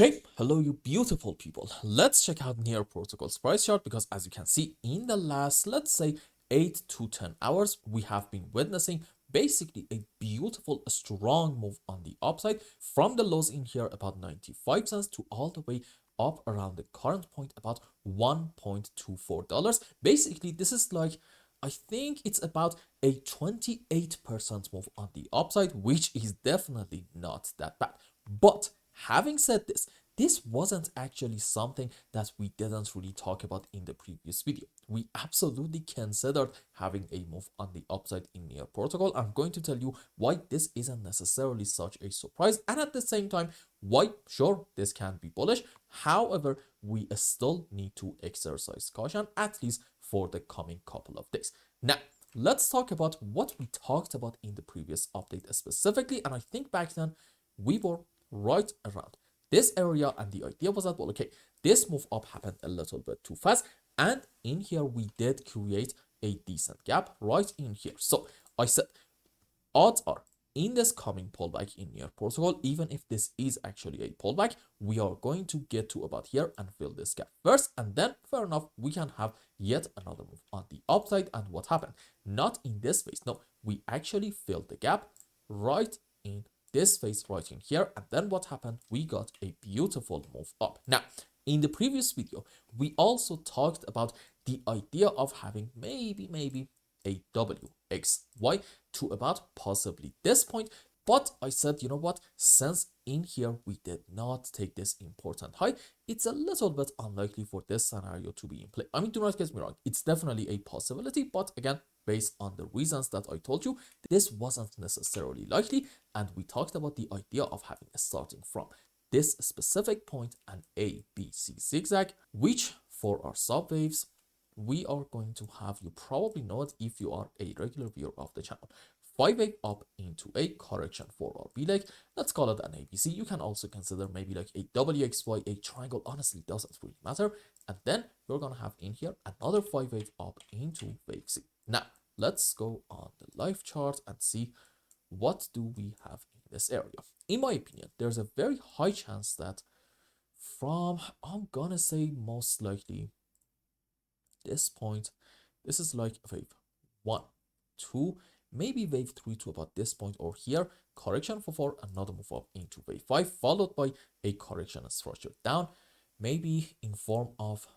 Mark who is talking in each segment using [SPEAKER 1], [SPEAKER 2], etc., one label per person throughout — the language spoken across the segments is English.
[SPEAKER 1] Okay, hello you beautiful people. Let's check out Near Protocol's price chart because as you can see in the last, let's say 8 to 10 hours, we have been witnessing basically a beautiful, strong move on the upside from the lows in here about 95 cents to all the way up around the current point about $1.24. Basically, this is like, I think it's about a 28% move on the upside, which is definitely not that bad. But having said this, this wasn't actually something that we didn't really talk about in the previous video. We absolutely considered having a move on the upside in Near Protocol. I'm going to tell you why this isn't necessarily such a surprise, and at the same time, why, sure, this can be bullish. However, we still need to exercise caution, at least for the coming couple of days. Now, let's talk about what we talked about in the previous update specifically, and I think back then we were right around this area, and the idea was that, well, okay, this move up happened a little bit too fast, and in here we did create a decent gap right in here. So I said odds are in this coming pullback in Near Protocol, even if this is actually a pullback, we are going to get to about here and fill this gap first, and then fair enough, we can have yet another move on the upside. And what happened? Not in this phase, no, we actually filled the gap right in this phase right in here, and then what happened? We got a beautiful move up. Now, in the previous video, we also talked about the idea of having maybe a WXY to about possibly this point. But I said, you know what, since in here we did not take this important high, it's a little bit unlikely for this scenario to be in play. I mean, do not get me wrong, it's definitely a possibility, but again, based on the reasons that I told you, this wasn't necessarily likely. And we talked about the idea of having a starting from this specific point an A, B, C zigzag, which for our subwaves, we are going to have, you probably know it if you are a regular viewer of the channel, 5-wave up into a correction for our B leg. Let's call it an ABC. You can also consider maybe like a WXY, a triangle, honestly doesn't really matter. And then we're gonna have in here another 5-wave up into wave C. Now, let's go on the live chart and see what do we have in this area. In my opinion, there's a very high chance that from, I'm gonna say most likely this point, this is like wave 1, 2, maybe wave 3 to about this point or here, correction for 4, another move up into wave 5, followed by a correction structure down, maybe in form of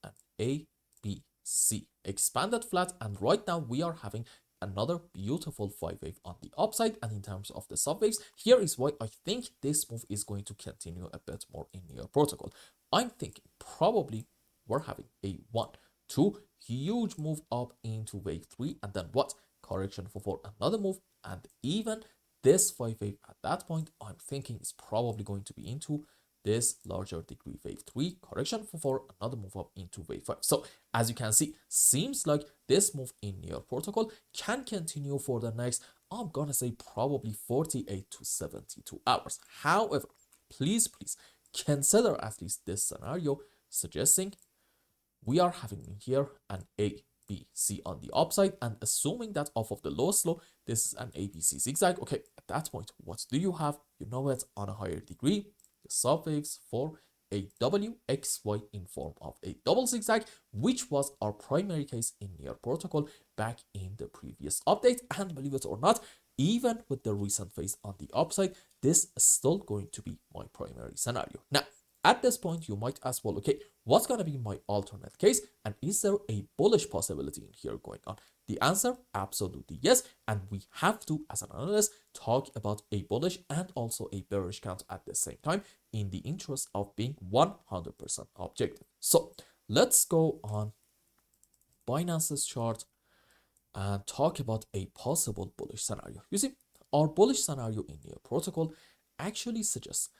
[SPEAKER 1] an A, B, C, expanded flat, and right now we are having another beautiful 5-wave on the upside. And in terms of the subwaves, here is why I think this move is going to continue a bit more in Near Protocol. I'm thinking probably we're having a 1, 2, huge move up into wave 3, and then what? Correction for 4, another move, and even this 5-wave at that point, I'm thinking is probably going to be into this larger degree wave 3, correction for 4, another move up into wave 5. So as you can see, seems like this move in Near Protocol can continue for the next, I'm gonna say probably 48 to 72 hours. However, please consider at least this scenario, suggesting we are having in here an A, B, C on the upside, and assuming that off of the lowest low, this is an A, B, C zigzag. Okay, at that point, what do you have? You know it on a higher degree, the subwaves for a WXY in form of a double zigzag, which was our primary case in Near Protocol back in the previous update. And believe it or not, even with the recent phase on the upside, this is still going to be my primary scenario. Now, at this point, you might ask, well, okay, what's going to be my alternate case? And is there a bullish possibility in here going on? The answer, absolutely yes. And we have to, as an analyst, talk about a bullish and also a bearish count at the same time in the interest of being 100% objective. So let's go on Binance's chart and talk about a possible bullish scenario. You see, our bullish scenario in Near Protocol actually suggests,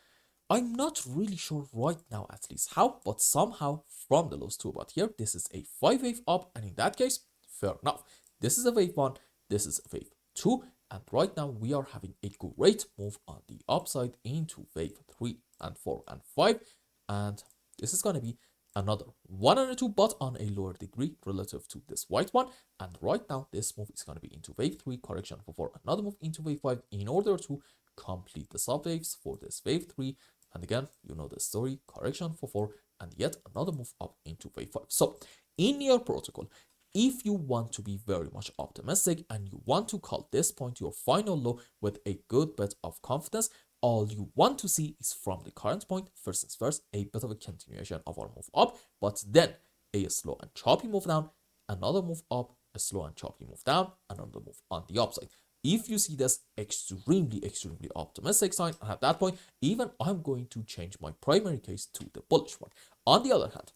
[SPEAKER 1] I'm not really sure right now at least how, but somehow from the lows to about here, this is a 5-wave up, and in that case, fair enough. This is a wave 1, this is a wave 2, and right now we are having a great move on the upside into wave 3 and 4 and 5, and this is going to be another 1 and a 2, but on a lower degree relative to this white one. And right now, this move is going to be into wave 3, correction for 4, another move into wave 5 in order to complete the subwaves for this wave 3 And again, you know the story, correction for 4, and yet another move up into wave 5. So in your protocol, if you want to be very much optimistic and you want to call this point your final low with a good bit of confidence, all you want to see is from the current point, first things first, a bit of a continuation of our move up, but then a slow and choppy move down, another move up, a slow and choppy move down, another move on the upside. If you see this extremely optimistic sign, and at that point, even I'm going to change my primary case to the bullish one. On the other hand,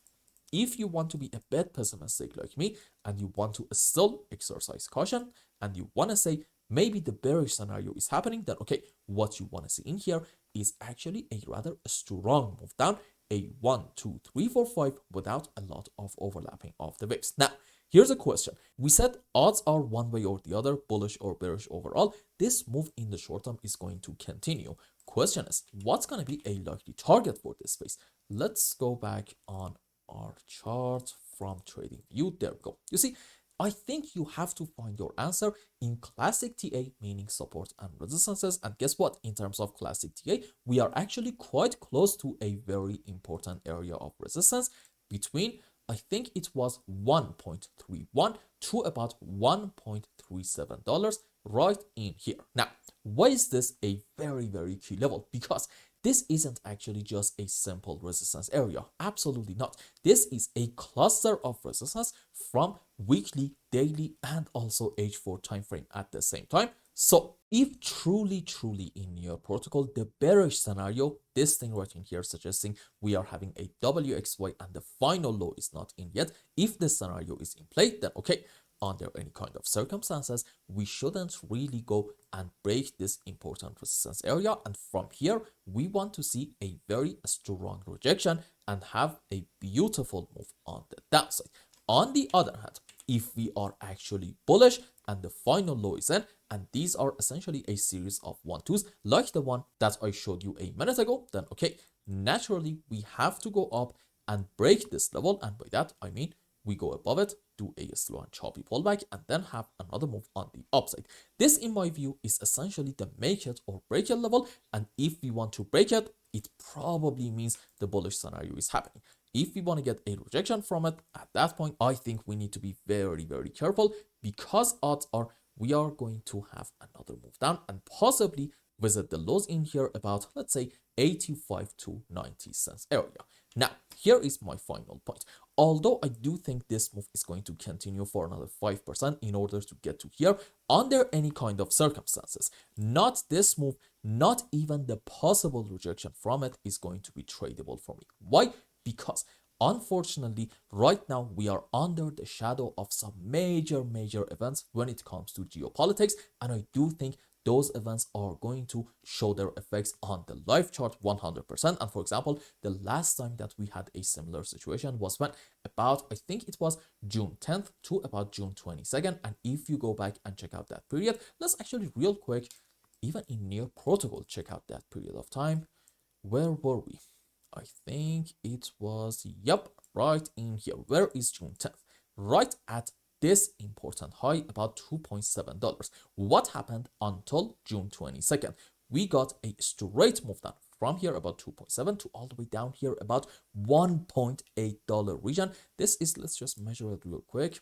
[SPEAKER 1] if you want to be a bit pessimistic like me and you want to still exercise caution and you want to say maybe the bearish scenario is happening, then okay, what you want to see in here is actually a rather strong move down, a 1, 2, 3, 4, 5 without a lot of overlapping of the waves. Now, here's a question. We said odds are one way or the other, bullish or bearish overall. This move in the short term is going to continue. Question is, what's going to be a likely target for this space? Let's go back on our chart from trading view. There we go. You see, I think you have to find your answer in classic TA, meaning support and resistances. And guess what? In terms of classic TA, we are actually quite close to a very important area of resistance between, I think it was 1.31 to about $1.37 right in here. Now, why is this a very key level? Because this isn't actually just a simple resistance area. Absolutely not. This is a cluster of resistance from weekly, daily, and also H4 time frame at the same time. So if truly in your protocol, the bearish scenario, this thing right in here suggesting we are having a WXY and the final low is not in yet. If this scenario is in play, then okay, under any kind of circumstances, we shouldn't really go and break this important resistance area. And from here, we want to see a very strong rejection and have a beautiful move on the downside. On the other hand, if we are actually bullish and the final low is in, and these are essentially a series of 1-2s like the one that I showed you a minute ago, then okay, naturally we have to go up and break this level. And by that, I mean we go above it, do a slow and choppy pullback, and then have another move on the upside. This, in my view, is essentially the make it or break it level. And if we want to break it, it probably means the bullish scenario is happening. If we want to get a rejection from it, at that point, I think we need to be very careful, because odds are we are going to have another move down and possibly visit the lows in here about, let's say, 85 to 90 cents area. Now, here is my final point. Although I do think this move is going to continue for another 5% in order to get to here, under any kind of circumstances, not this move, not even the possible rejection from it is going to be tradable for me. Why? Because unfortunately, right now we are under the shadow of some major events when it comes to geopolitics, and I do think those events are going to show their effects on the live chart 100%. And for example, the last time that we had a similar situation was when about, I think it was June 10th to about June 22nd. And if you go back and check out that period, let's actually real quick, even in near protocol, check out that period of time. Where were we? I think it was, yep, right in here. Where is June 10th? Right at this important high, about $2.7. What happened until June 22nd? We got a straight move down from here about 2.7 to all the way down here about $1.8 region. This is, let's just measure it real quick,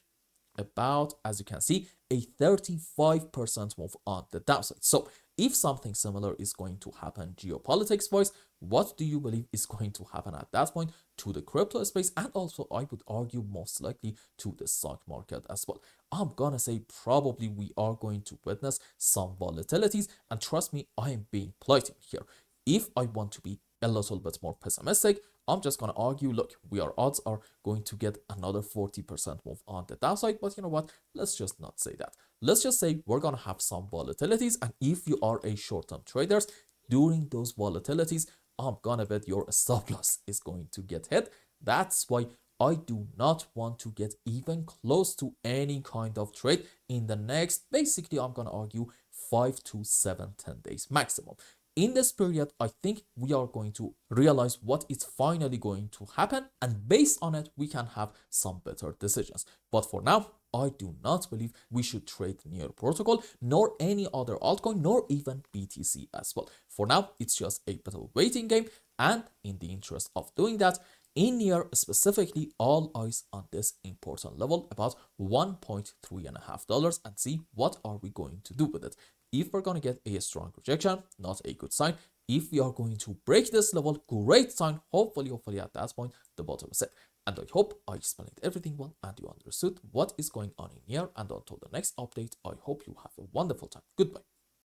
[SPEAKER 1] about, as you can see, a 35% move on the downside. So if something similar is going to happen geopolitics wise, what do you believe is going to happen at that point to the crypto space, and also I would argue most likely to the stock market as well? I'm gonna say probably we are going to witness some volatilities, and trust me, I am being polite here. If I want to be a little bit more pessimistic, I'm just going to argue, look, odds are going to get another 40% move on the downside. But you know what? Let's just not say that. Let's just say we're going to have some volatilities. And if you are a short-term traders, during those volatilities, I'm going to bet your stop loss is going to get hit. That's why I do not want to get even close to any kind of trade in the next, basically, I'm going to argue 5 to 7, 10 days maximum. In this period, I think we are going to realize what is finally going to happen, and based on it, we can have some better decisions. But for now, I do not believe we should trade Near Protocol, nor any other altcoin, nor even BTC as well. For now, it's just a bit of a waiting game, and in the interest of doing that, in Near specifically, all eyes on this important level, about $1.3.5, and see what are we going to do with it. If we're going to get a strong rejection, not a good sign. If we are going to break this level, great sign. Hopefully at that point, the bottom is set. And I hope I explained everything well and you understood what is going on in here. And until the next update, I hope you have a wonderful time. Goodbye.